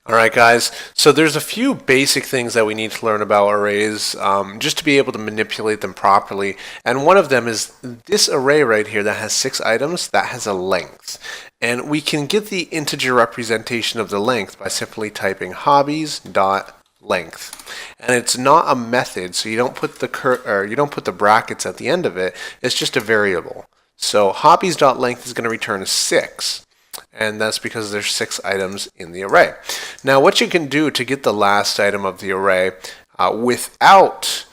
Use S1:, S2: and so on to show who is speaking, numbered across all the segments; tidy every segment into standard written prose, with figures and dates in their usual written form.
S1: All right, guys. So there's a few basic things that we need to learn about arrays just to be able to manipulate them properly. And one of them is this array right here that has 6 items, that has a length. And we can get the integer representation of the length by simply typing hobbies.length. And it's not a method, so you don't put the brackets at the end of it. It's just a variable. So hobbies.length is going to return a 6. And that's because there's 6 items in the array. Now what you can do to get the last item of the array without,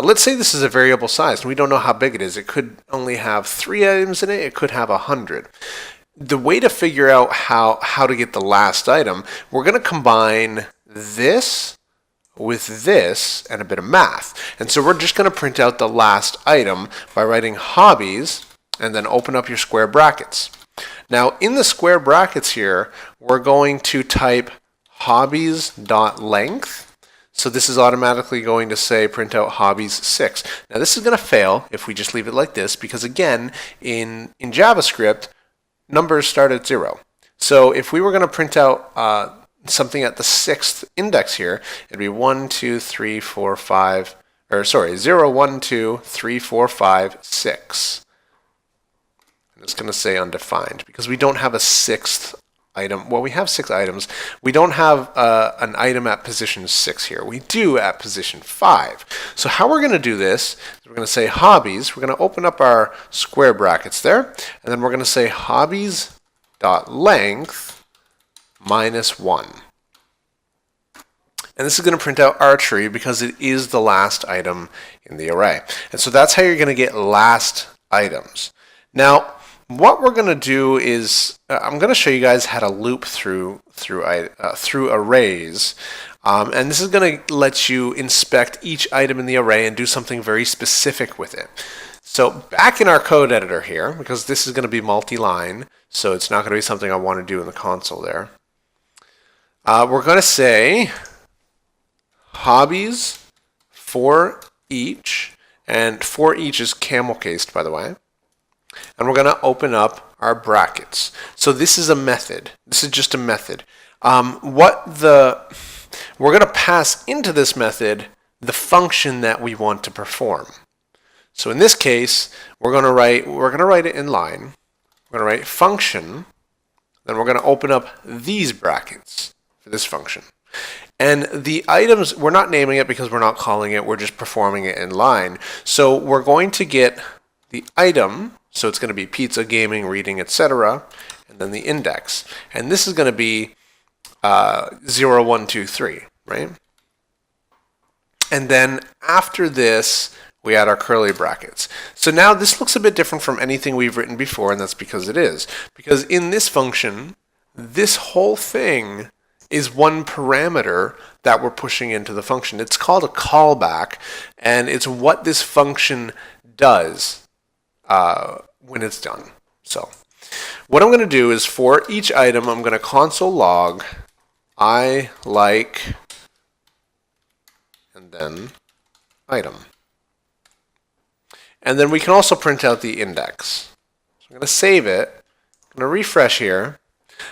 S1: let's say this is a variable size, and we don't know how big it is. It could only have 3 items in it, it could have 100. The way to figure out how to get the last item, we're going to combine this with this and a bit of math. And so we're just going to print out the last item by writing hobbies and then open up your square brackets. Now, in the square brackets here, we're going to type hobbies.length. So this is automatically going to say print out hobbies 6. Now, this is going to fail if we just leave it like this because, again, in JavaScript, numbers start at 0. So if we were going to print out something at the 6th index here, it'd be 1, 2, 3, 4, 5, or sorry, 0, 1, 2, 3, 4, 5, 6. It's going to say undefined because we don't have a 6th item. Well, we have 6 items. We don't have an item at position 6 here. We do at position 5. So how we're going to do this is we're going to say hobbies. We're going to open up our square brackets there, and then we're going to say hobbies.length minus 1. And this is going to print out our tree because it is the last item in the array. And so that's how you're going to get last items. Now, what we're going to do is I'm going to show you guys how to loop through arrays. And this is going to let you inspect each item in the array and do something very specific with it. So back in our code editor here, because this is going to be multi-line, so it's not going to be something I want to do in the console there. We're going to say hobbies for each, and for each is camel cased, by the way. And we're going to open up our brackets. So this is a method. This is just a method. We're going to pass into this method the function that we want to perform. So in this case, we're going to write it in line. We're going to write function. Then we're going to open up these brackets for this function. And the items, we're not naming it because we're not calling it. We're just performing it in line. So we're going to get the item. So it's going to be pizza, gaming, reading, etc. And then the index. And this is going to be 0, 1, 2, 3, right? And then after this, we add our curly brackets. So now this looks a bit different from anything we've written before, and that's because it is. Because in this function, this whole thing is one parameter that we're pushing into the function. It's called a callback, and it's what this function does when it's done. So what I'm going to do is for each item, I'm going to console log I like and then item. And then we can also print out the index. So I'm going to save it. I'm going to refresh here.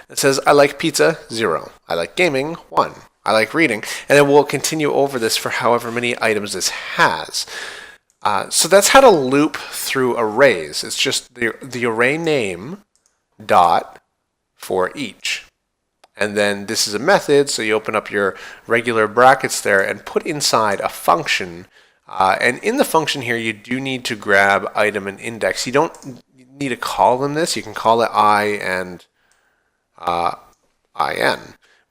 S1: It says I like pizza, 0. I like gaming, 1. I like reading. And then we'll continue over this for however many items this has. So that's how to loop through arrays. It's just the array name dot for each. And then this is a method, so you open up your regular brackets there and put inside a function. And in the function here, you do need to grab item and index. You don't need to call them this. You can call it I and in.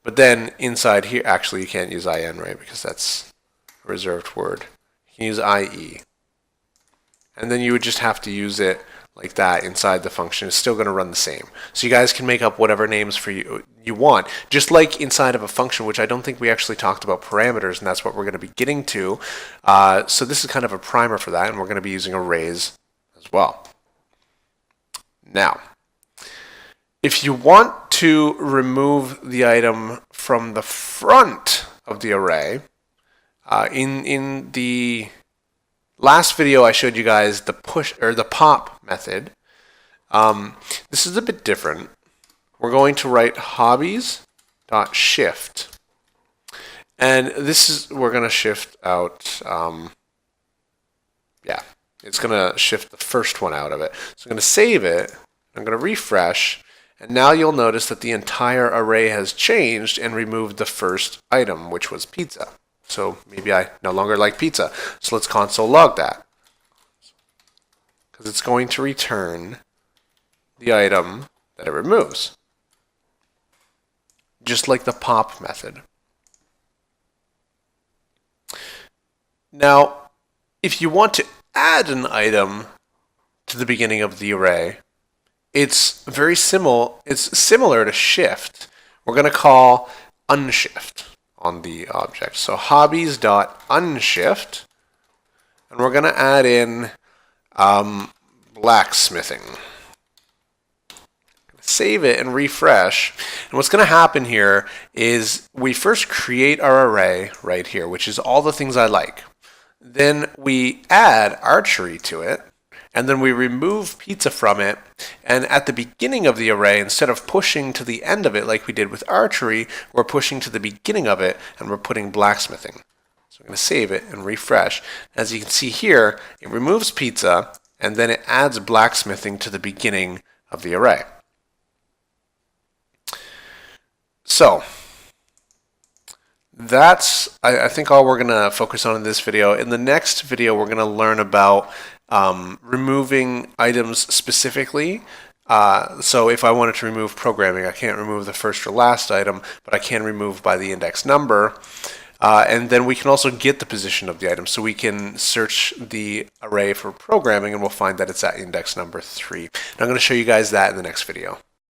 S1: But then inside here, actually you can't use in, right? Because that's a reserved word. You can use ie. And then you would just have to use it like that inside the function. It's still going to run the same. So you guys can make up whatever names for you want. Just like inside of a function, which I don't think we actually talked about parameters, and that's what we're going to be getting to. So this is kind of a primer for that, and we're going to be using arrays as well. Now, if you want to remove the item from the front of the array, in the last video I showed you guys the push or the pop method. This is a bit different. We're going to write hobbies dot shift. And this is, we're going to shift out, yeah, it's going to shift the first one out of it. So I'm going to save it. I'm going to refresh. And now you'll notice that the entire array has changed and removed the first item, which was pizza. So maybe I no longer like pizza. So let's console log that. Because it's going to return the item that it removes. Just like the pop method. Now, if you want to add an item to the beginning of the array, it's very similar. It's similar to shift. We're going to call unshift on the object. So hobbies.unshift, and we're going to add in blacksmithing. Save it and refresh. And what's going to happen here is we first create our array right here, which is all the things I like. Then we add archery to it, and then we remove pizza from it. And at the beginning of the array, instead of pushing to the end of it like we did with archery, we're pushing to the beginning of it, and we're putting blacksmithing. So I'm going to save it and refresh. As you can see here, it removes pizza, and then it adds blacksmithing to the beginning of the array. So that's, I think, all we're going to focus on in this video. In the next video, we're going to learn about removing items specifically. So if I wanted to remove programming, I can't remove the first or last item, but I can remove by the index number. And then we can also get the position of the item. So we can search the array for programming, and we'll find that it's at index number 3. And I'm going to show you guys that in the next video.